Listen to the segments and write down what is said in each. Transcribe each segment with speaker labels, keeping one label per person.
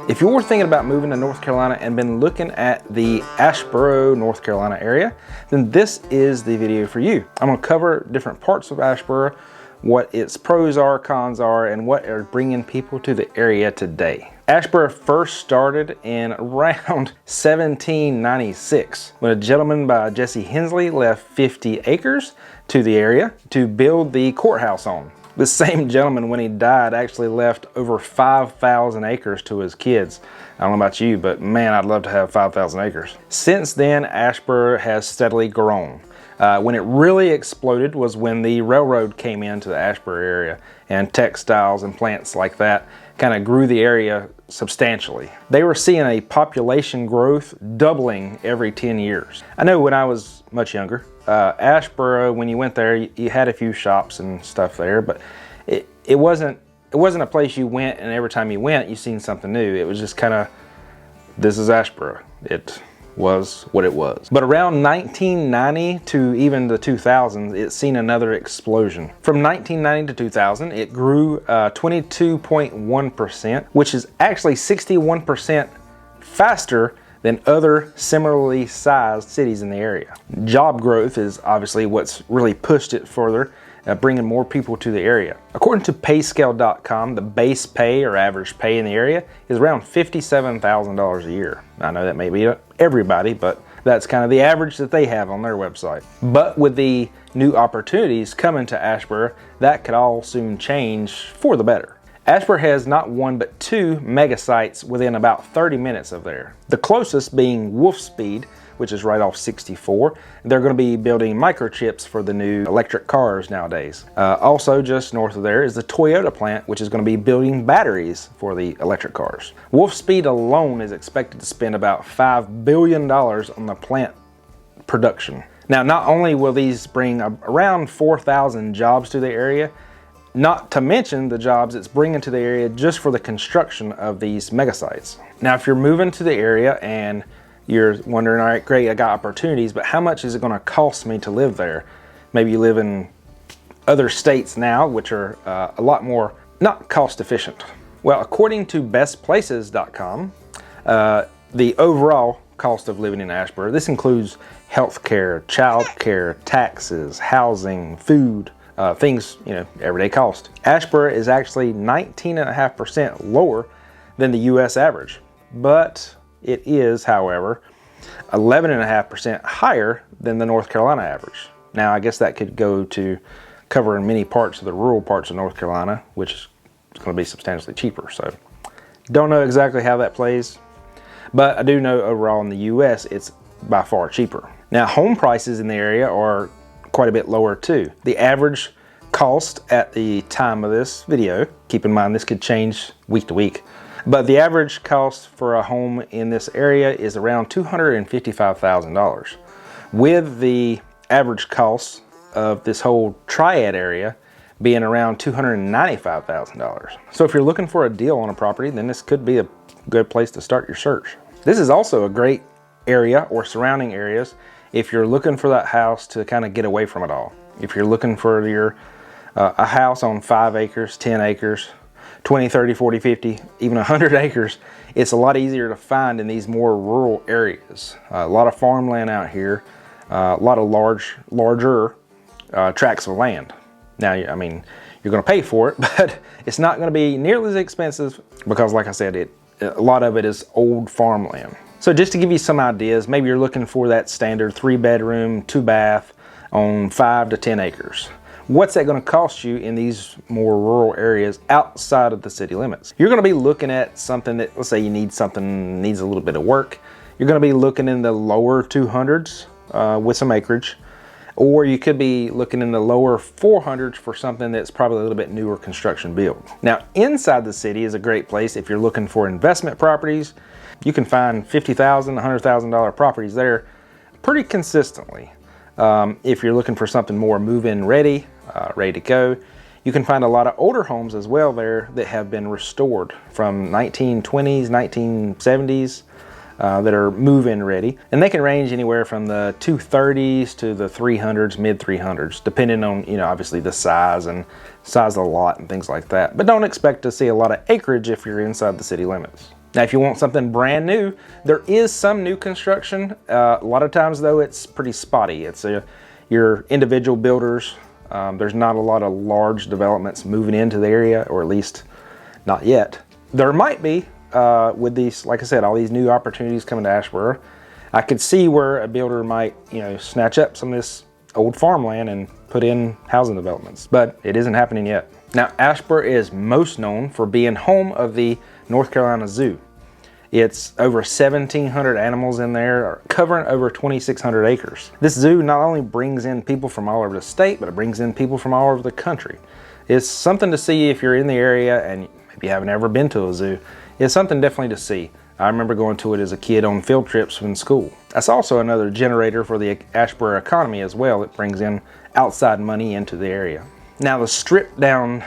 Speaker 1: If you're thinking about moving to North Carolina and been looking at the Asheboro, North Carolina area, then this is the video for you. I'm gonna cover different parts of Asheboro, what its pros are, cons are, and what are bringing people to the area today. Asheboro first started in around 1796 when a gentleman by Jesse Hensley left 50 acres to the area to build the courthouse on. The same gentleman, when he died, actually left over 5,000 acres to his kids. I don't know about you, but man, I'd love to have 5,000 acres. Since then, Asheboro has steadily grown. When it really exploded was when the railroad came into the Asheboro area, and textiles and plants like that kind of grew the area substantially. They were seeing a population growth doubling every 10 years. I know when I was much younger, Asheboro, when you went there, you had a few shops and stuff there, but it wasn't a place you went and every time you went, you seen something new. It was just kind of, this is Asheboro. It was what it was. But around 1990 to even the 2000s, it's seen another explosion. From 1990 to 2000, it grew 22.1%, which is actually 61% faster than other similarly sized cities in the area. Job growth is obviously what's really pushed it further, bringing more people to the area. According to payscale.com, the base pay or average pay in the area is around $57,000 a year. I know that may be everybody, but that's kind of the average that they have on their website. But with the new opportunities coming to Asheboro, that could all soon change for the better. Asheboro has not one but two mega sites within about 30 minutes of there. The closest being Wolfspeed, which is right off 64. They're going to be building microchips for the new electric cars nowadays. Also just north of there is the Toyota plant, which is going to be building batteries for the electric cars. Wolfspeed alone is expected to spend about $5 billion on the plant production. Now, not only will these bring around 4,000 jobs to the area, not to mention the jobs it's bringing to the area just for the construction of these mega sites. Now, if you're moving to the area and you're wondering, all right, great, I got opportunities, but how much is it gonna cost me to live there? Maybe you live in other states now, which are a lot more not cost efficient. Well, according to bestplaces.com, the overall cost of living in Asheboro, this includes healthcare, childcare, taxes, housing, food, things, everyday cost. Asheboro is actually 19.5% lower than the US average, but it is, however, 11.5% higher than the North Carolina average. Now, I guess that could go to covering many parts of the rural parts of North Carolina, which is going to be substantially cheaper. So, don't know exactly how that plays, but I do know overall in the US, it's by far cheaper. Now, home prices in the area are quite a bit lower too. The average cost at the time of this video, keep in mind this could change week to week, but the average cost for a home in this area is around $255,000, with the average cost of this whole triad area being around $295,000. So if you're looking for a deal on a property, then this could be a good place to start your search. This is also a great area or surrounding areas if you're looking for that house to kind of get away from it all. If you're looking for your a house on 5 acres, 10 acres, 20, 30, 40, 50, even 100 acres, it's a lot easier to find in these more rural areas. A lot of farmland out here, a lot of larger tracts of land. Now, I mean, you're going to pay for it, but it's not going to be nearly as expensive because, like I said, a lot of it is old farmland. So just to give you some ideas, maybe you're looking for that standard 3-bedroom, 2-bath on 5 to 10 acres. What's that going to cost you in these more rural areas outside of the city limits? You're going to be looking at something that, let's say you need something, needs a little bit of work. You're going to be looking in the lower 200s with some acreage, or you could be looking in the lower 400s for something that's probably a little bit newer construction build. Now, inside the city is a great place if you're looking for investment properties. You can find $50,000, $100,000 properties there pretty consistently. If you're looking for something more move-in ready, ready to go, you can find a lot of older homes as well there that have been restored from 1920s, 1970s that are move-in ready. And they can range anywhere from the 230s to the 300s, mid 300s, depending on, obviously the size of the lot and things like that. But don't expect to see a lot of acreage if you're inside the city limits. Now, if you want something brand new, there is some new construction. A lot of times though, it's pretty spotty. It's your individual builders. There's not a lot of large developments moving into the area, or at least not yet. There might be with these, like I said, all these new opportunities coming to Asheboro. I could see where a builder might, snatch up some of this old farmland and put in housing developments, but it isn't happening yet. Now, Asheboro is most known for being home of the North Carolina Zoo. It's over 1,700 animals in there, covering over 2,600 acres. This zoo not only brings in people from all over the state, but it brings in people from all over the country. It's something to see if you're in the area and maybe you haven't ever been to a zoo. It's something definitely to see. I remember going to it as a kid on field trips in school. That's also another generator for the Asheboro economy as well. It brings in outside money into the area. Now, the strip down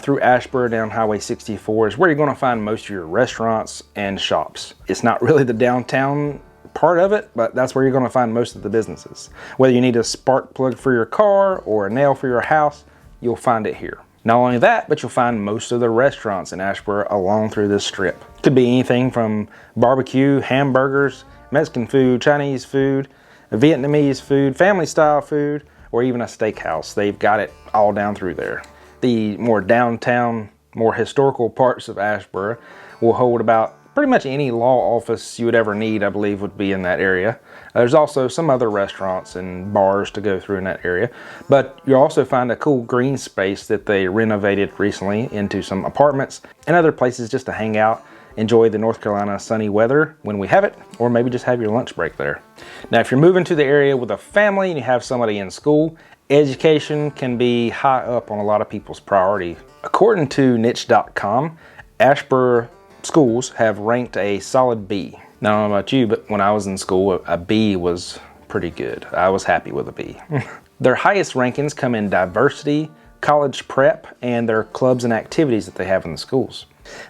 Speaker 1: through Asheboro, down Highway 64, is where you're going to find most of your restaurants and shops. It's not really the downtown part of it, but that's where you're going to find most of the businesses. Whether you need a spark plug for your car or a nail for your house, you'll find it here. Not only that, but you'll find most of the restaurants in Asheboro along through this strip. Could be anything from barbecue, hamburgers, Mexican food, Chinese food, Vietnamese food, family style food, or even a steakhouse. They've got it all down through there. The more downtown, more historical parts of Asheboro will hold about pretty much any law office you would ever need, I believe, would be in that area. There's also some other restaurants and bars to go through in that area, but you'll also find a cool green space that they renovated recently into some apartments and other places just to hang out, enjoy the North Carolina sunny weather when we have it, or maybe just have your lunch break there. Now, if you're moving to the area with a family and you have somebody in school, education can be high up on a lot of people's priority. According to niche.com, Asheboro schools have ranked a solid B. Now, I don't know about you, but when I was in school, a B was pretty good. I was happy with a B. Their highest rankings come in diversity, college prep, and their clubs and activities that they have in the schools.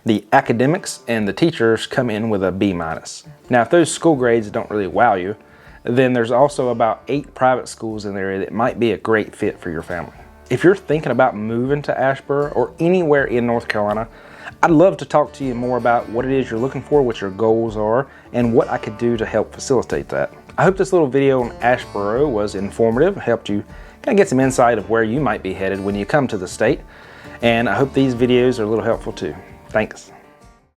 Speaker 1: The academics and the teachers come in with a B-. Now, if those school grades don't really wow you, then there's also about 8 private schools in the area that might be a great fit for your family. If you're thinking about moving to Asheboro or anywhere in North Carolina, I'd love to talk to you more about what it is you're looking for, what your goals are, and what I could do to help facilitate that. I hope this little video on Asheboro was informative, helped you kind of get some insight of where you might be headed when you come to the state, and I hope these videos are a little helpful too. Thanks.